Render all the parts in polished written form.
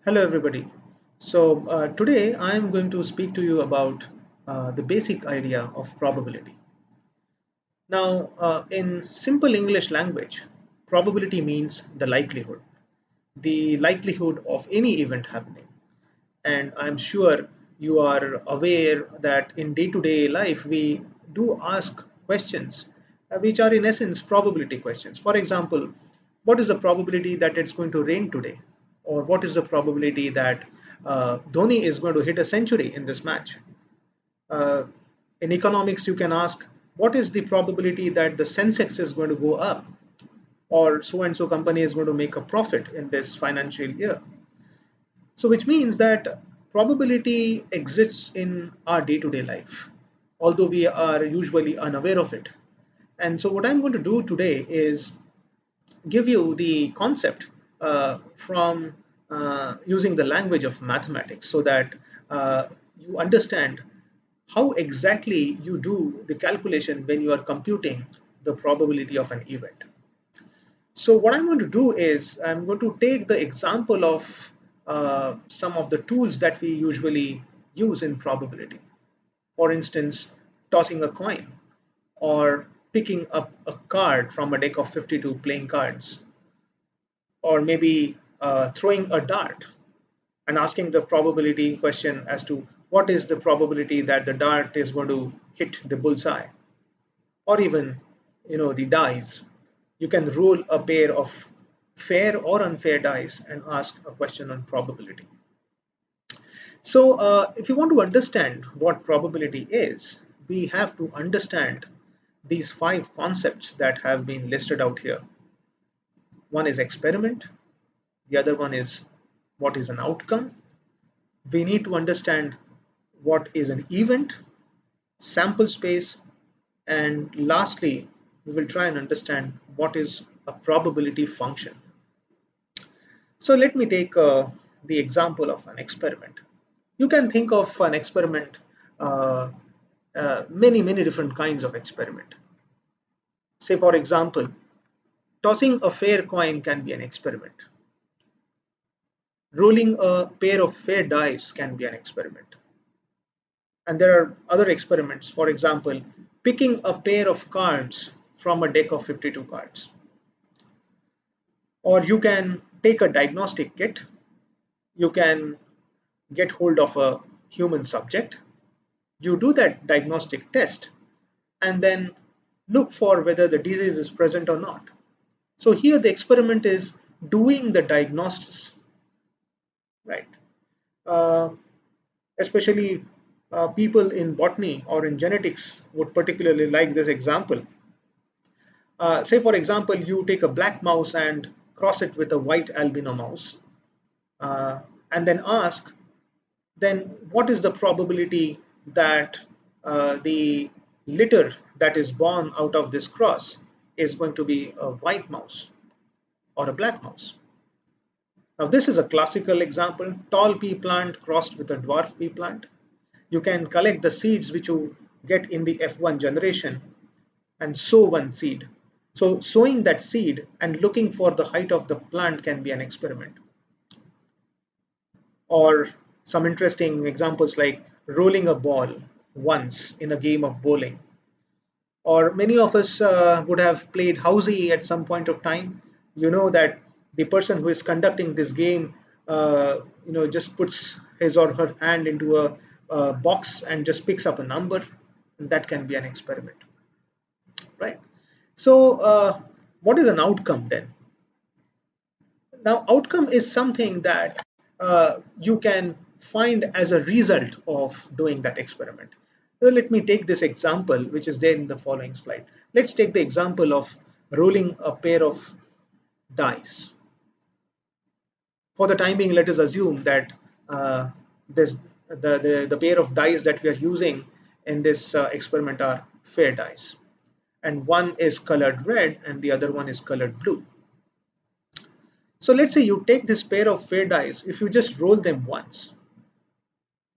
Hello, everybody. Today I am going to speak to you about the basic idea of probability. Now, in simple English language, probability means the likelihood of any event happening. And I'm sure you are aware that in day to day life, we do ask questions which are, in essence, probability questions. For example, what is the probability that it's going to rain today? Or what is the probability that Dhoni is going to hit a century in this match? Uh, in economics, you can ask, what is the probability that the Sensex is going to go up? Or so and so company is going to make a profit in this financial year? So, which means that probability exists in our day to day life, although we are usually unaware of it. And so, what I'm going to do today is give you the concept from using the language of mathematics so that you understand how exactly you do the calculation when you are computing the probability of an event. So what I'm going to do is I'm going to take the example of some of the tools that we usually use in probability. For instance, tossing a coin or picking up a card from a deck of 52 playing cards, or maybe throwing a dart and asking the probability question as to what is the probability that the dart is going to hit the bullseye, or even the dice. You can roll a pair of fair or unfair dice and ask a question on probability. So if you want to understand what probability is, we have to understand these five concepts that have been listed out here. One is experiment, the other one is what is an outcome. We need to understand what is an event, sample space, and lastly, we will try and understand what is a probability function. So let me take the example of an experiment. You can think of an experiment, uh, many different kinds of experiment. Say, for example, tossing a fair coin can be an experiment. Rolling a pair of fair dice can be an experiment. And there are other experiments. For example, picking a pair of cards from a deck of 52 cards. Or you can take a diagnostic kit, you can get hold of a human subject, you do that diagnostic test, and then look for whether the disease is present or not. So here the experiment is doing the diagnosis, right? Uh, Especially people in botany or in genetics would particularly like this example. Say, for example, you take a black mouse and cross it with a white albino mouse, uh, and then ask, then what is the probability that the litter that is born out of this cross is going to be a white mouse or a black mouse? Now, this is a classical example, tall pea plant crossed with a dwarf pea plant. You can collect the seeds which you get in the F1 generation and sow one seed. So sowing that seed and looking for the height of the plant can be an experiment. Or some interesting examples like rolling a ball once in a game of bowling. Or many of us would have played housey at some point of time. You know that the person who is conducting this game, just puts his or her hand into a box and just picks up a number, and that can be an experiment, right? So, what is an outcome then? Now, outcome is something that you can find as a result of doing that experiment. So let me take this example, which is there in the following slide. Let's take the example of rolling a pair of dice. For the time being, let us assume that this the pair of dice that we are using in this experiment are fair dice, and one is colored red and the other one is colored blue. So let's say you take this pair of fair dice, if you just roll them once,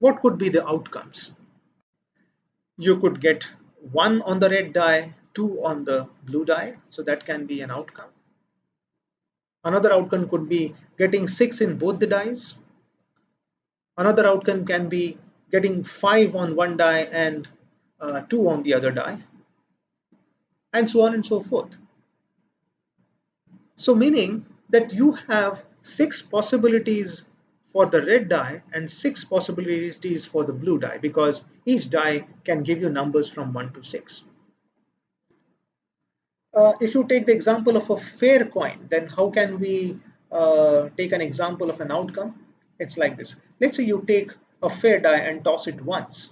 what could be the outcomes? You could get 1 on the red die, 2 on the blue die, so that can be an outcome. Another outcome could be getting 6 in both the dice, Another outcome can be getting 5 on one die and 2 on the other die, and so on and so forth. So meaning that you have 6 possibilities for the red die and 6 possibilities for the blue die, because each die can give you numbers from 1 to 6. If you take the example of a fair coin, then how can we take an example of an outcome? It's like this. Let's say you take a fair die and toss it once.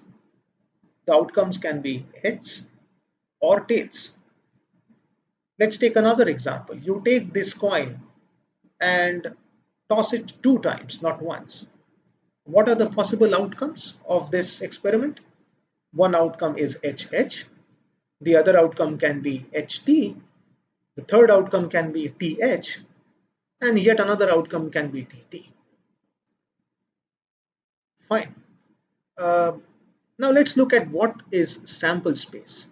The outcomes can be heads or tails. Let's take another example. You take this coin and toss it 2 times, not once. What are the possible outcomes of this experiment? One outcome is HH, the other outcome can be HT, the third outcome can be TH, and yet another outcome can be TT. Fine. Uh, Now let's look at what is sample space.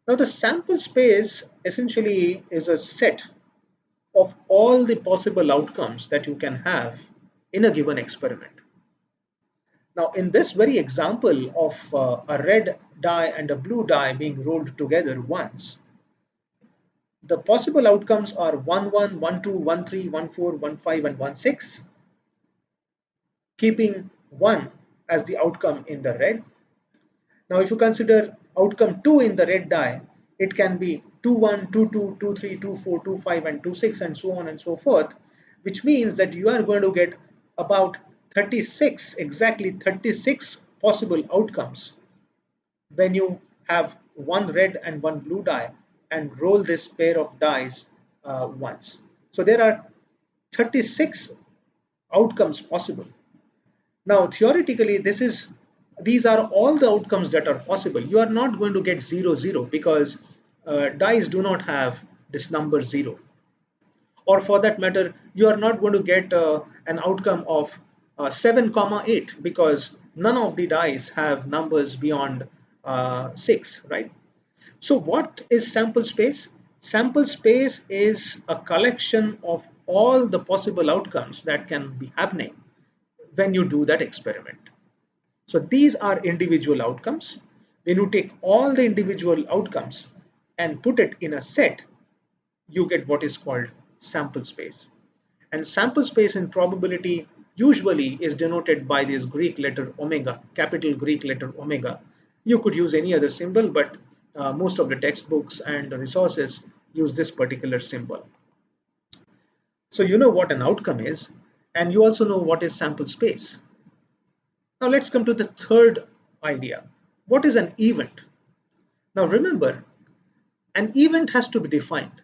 Now the sample space essentially is a set of all the possible outcomes that you can have in a given experiment. Now, in this very example of a red die and a blue die being rolled together once, the possible outcomes are 1, 1, 1, 2, 1, 3, 1, 4, 1, 5, and 1, 6, keeping 1 as the outcome in the red. Now, if you consider outcome 2 in the red die, it can be 2, 1, 2, 2, 2, 3, 2, 4, 2, 5, and 2, 6, and so on and so forth, which means that you are going to get about 36, exactly 36 possible outcomes when you have one red and one blue die and roll this pair of dice once. So there are 36 outcomes possible. Now, theoretically, these are all the outcomes that are possible. You are not going to get 0, 0 because dice do not have this number 0. Or for that matter, you are not going to get an outcome of 7 comma 8 because none of the dice have numbers beyond 6, right? So what is sample space? Sample space is a collection of all the possible outcomes that can be happening when you do that experiment. So these are individual outcomes. When you take all the individual outcomes and put it in a set, you get what is called sample space. And sample space in probability usually is denoted by this Greek letter omega, capital Greek letter omega. You could use any other symbol, but most of the textbooks and the resources use this particular symbol. So you know what an outcome is, and you also know what is sample space. Now let's come to the third idea. What is an event? Now remember, an event has to be defined.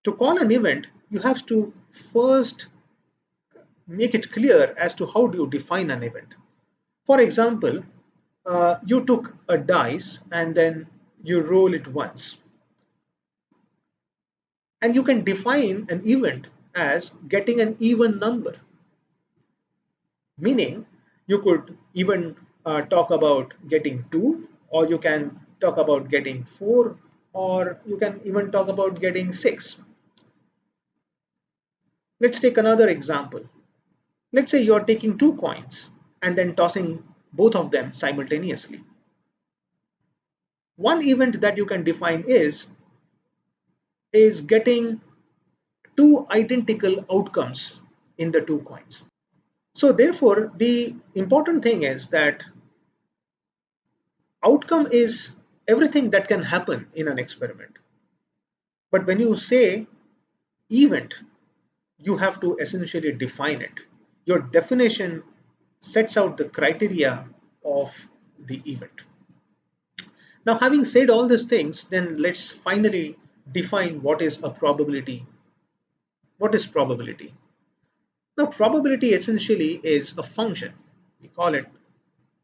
To call an event, you have to first make it clear as to how do you define an event. For example, you took a dice and then you roll it once. And you can define an event as getting an even number, meaning you could even talk about getting 2, or you can talk about getting 4, or you can even talk about getting 6. Let's take another example. Let's say you're taking 2 coins and then tossing both of them simultaneously. One event that you can define is getting 2 identical outcomes in the 2 coins. So therefore, the important thing is that outcome is everything that can happen in an experiment. But when you say event, you have to essentially define it. Your definition sets out the criteria of the event. Now, having said all these things, then let's finally define what is a probability. What is probability? Now, probability essentially is a function. We call it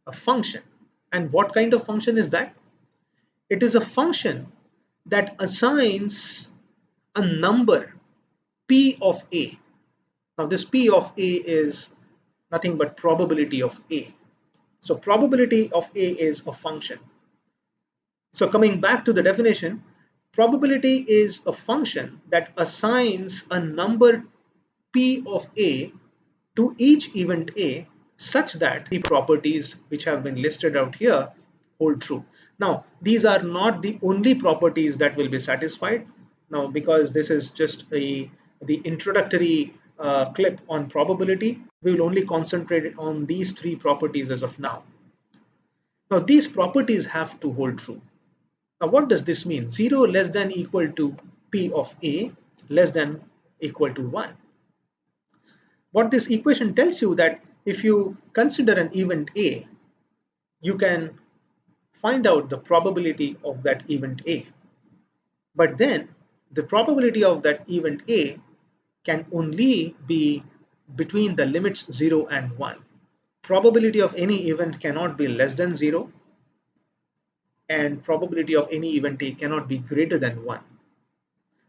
a function. And what kind of function is that? It is a function that assigns a number P of A. Now, this P of A is nothing but probability of A. So, probability of A is a function. So, coming back to the definition, probability is a function that assigns a number P of A to each event A such that the properties which have been listed out here hold true. Now, these are not the only properties that will be satisfied. Now, because this is just the introductory clip on probability, we will only concentrate on these three properties as of now. Now, these properties have to hold true. Now, what does this mean? 0 less than equal to P of A less than equal to 1. What this equation tells you that if you consider an event A, you can find out the probability of that event A. But then the probability of that event A can only be between the limits 0 and 1. Probability of any event cannot be less than 0, and probability of any event A cannot be greater than 1.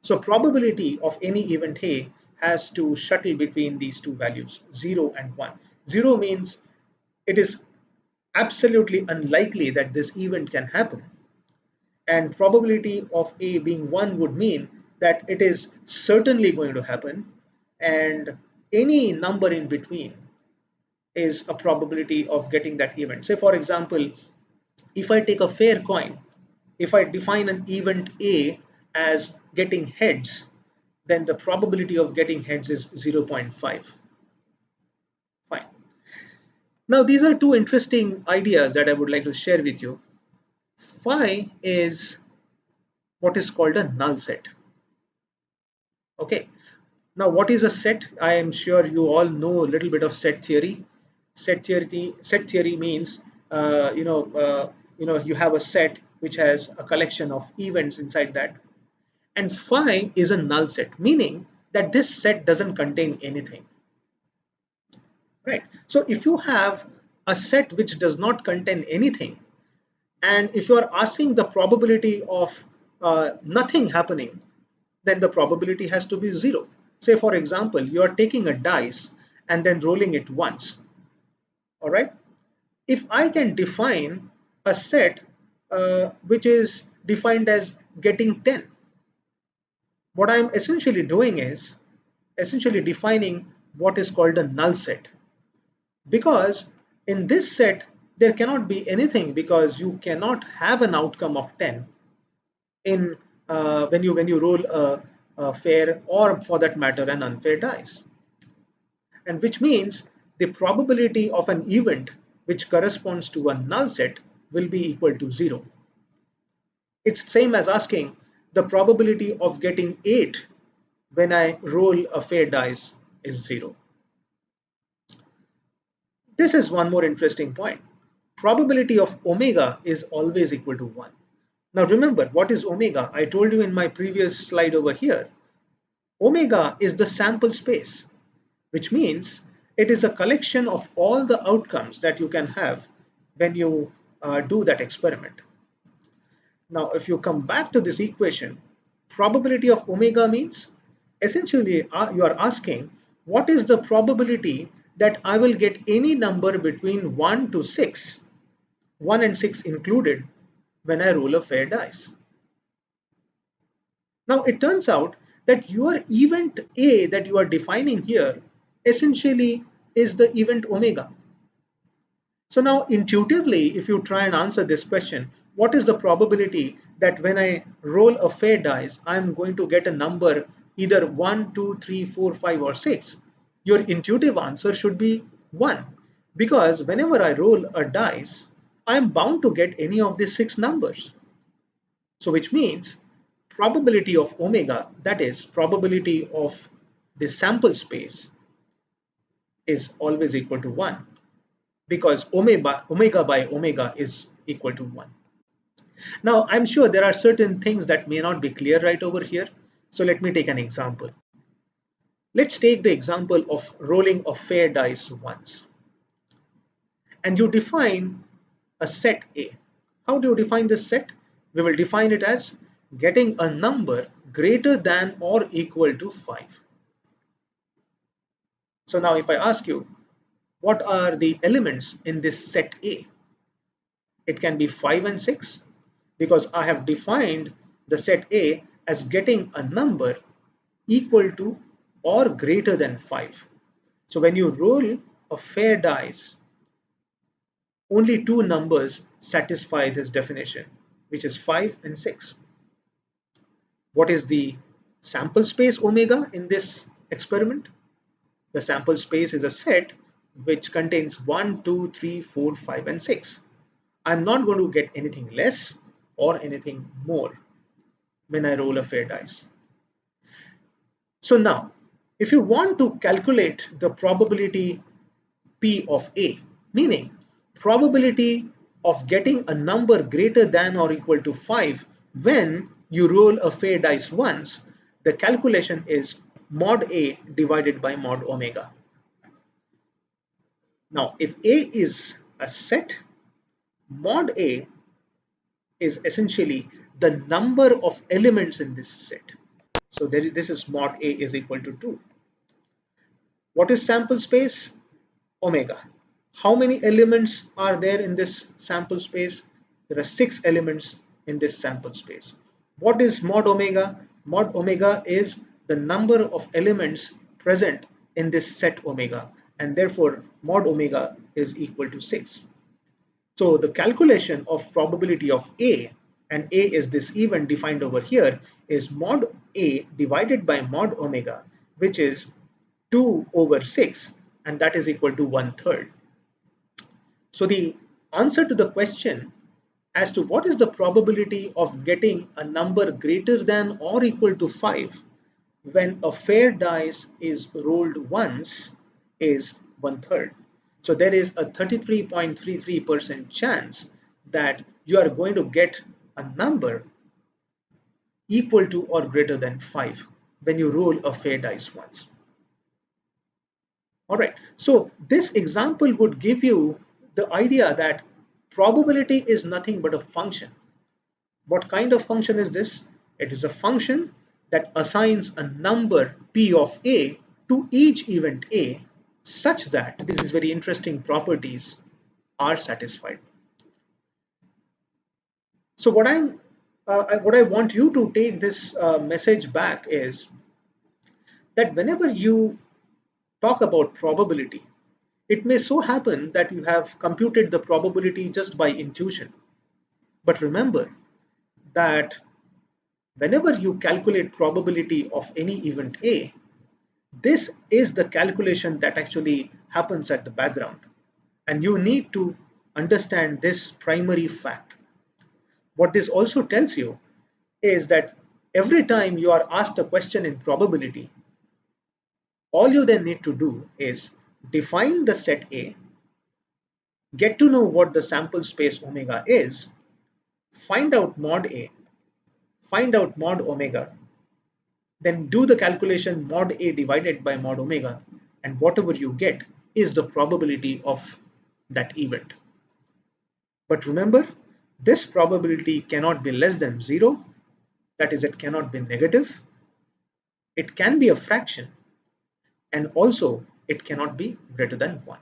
So probability of any event A has to shuttle between these two values, 0 and 1. 0 means it is absolutely unlikely that this event can happen. And probability of A being 1 would mean that it is certainly going to happen, and any number in between is a probability of getting that event. Say for example, if I take a fair coin, if I define an event A as getting heads, then the probability of getting heads is 0.5. Fine. Now these are two interesting ideas that I would like to share with you. Phi is what is called a null set. Okay. Now what is a set? I am sure you all know a little bit of set theory. Set theory means you have a set which has a collection of events inside that, and phi is a null set, meaning that this set doesn't contain anything, right? So if you have a set which does not contain anything, and if you are asking the probability of nothing happening, then the probability has to be 0. Say for example, you are taking a dice and then rolling it once. All right. If I can define a set which is defined as getting 10, what I'm essentially doing is essentially defining what is called a null set, because in this set there cannot be anything, because you cannot have an outcome of 10 in when you roll a fair, or for that matter an unfair dice, and which means the probability of an event which corresponds to a null set will be equal to 0. It's same as asking the probability of getting 8 when I roll a fair dice is 0. This is one more interesting point. Probability of omega is always equal to 1. Now remember, what is omega? I told you in my previous slide over here. Omega is the sample space, which means it is a collection of all the outcomes that you can have when you do that experiment. Now, if you come back to this equation, probability of omega means essentially you are asking what is the probability that I will get any number between 1 to 6, 1 and 6 included, when I roll a fair dice. Now, it turns out that your event A that you are defining here essentially is the event omega. So now intuitively, if you try and answer this question, what is the probability that when I roll a fair dice, I'm going to get a number either 1, 2, 3, 4, 5 or 6? Your intuitive answer should be 1, because whenever I roll a dice, I'm bound to get any of these 6 numbers. So which means probability of omega, that is probability of the sample space, is always equal to 1, because omega by omega is equal to 1. Now, I'm sure there are certain things that may not be clear right over here. So let me take an example. Let's take the example of rolling a fair dice once. And you define a set A. How do you define this set? We will define it as getting a number greater than or equal to 5. So now if I ask you, what are the elements in this set A? It can be 5 and 6, because I have defined the set A as getting a number equal to or greater than 5. So when you roll a fair dice, only two numbers satisfy this definition, which is 5 and 6. What is the sample space omega in this experiment? The sample space is a set which contains 1, 2, 3, 4, 5, and 6. I'm not going to get anything less or anything more when I roll a fair dice. So now, if you want to calculate the probability P of A, meaning probability of getting a number greater than or equal to 5 when you roll a fair dice once, the calculation is mod A divided by mod omega. Now, if A is a set, mod A is essentially the number of elements in this set. So this is mod A is equal to 2. What is sample space? Omega. How many elements are there in this sample space? There are 6 elements in this sample space. What is mod omega? Mod omega is the number of elements present in this set omega, and therefore mod omega is equal to 6. So the calculation of probability of A, and A is this event defined over here, is mod A divided by mod omega, which is 2 over 6, and that is equal to 1/3. So the answer to the question as to what is the probability of getting a number greater than or equal to 5 when a fair dice is rolled once is 1/3. So there is a 33.33% chance that you are going to get a number equal to or greater than 5 when you roll a fair dice once. All right, so this example would give you the idea that probability is nothing but a function. What kind of function is this? It is a function that assigns a number P of A to each event A such that these very interesting properties are satisfied. So what I want you to take this message back is that whenever you talk about probability, it may so happen that you have computed the probability just by intuition. But remember that whenever you calculate probability of any event A, this is the calculation that actually happens at the background. And you need to understand this primary fact. What this also tells you is that every time you are asked a question in probability, all you then need to do is define the set A, get to know what the sample space omega is, find out mod A, find out mod omega, then do the calculation mod A divided by mod omega, and whatever you get is the probability of that event. But remember, this probability cannot be less than 0, that is, it cannot be negative, it can be a fraction, and also it cannot be greater than 1.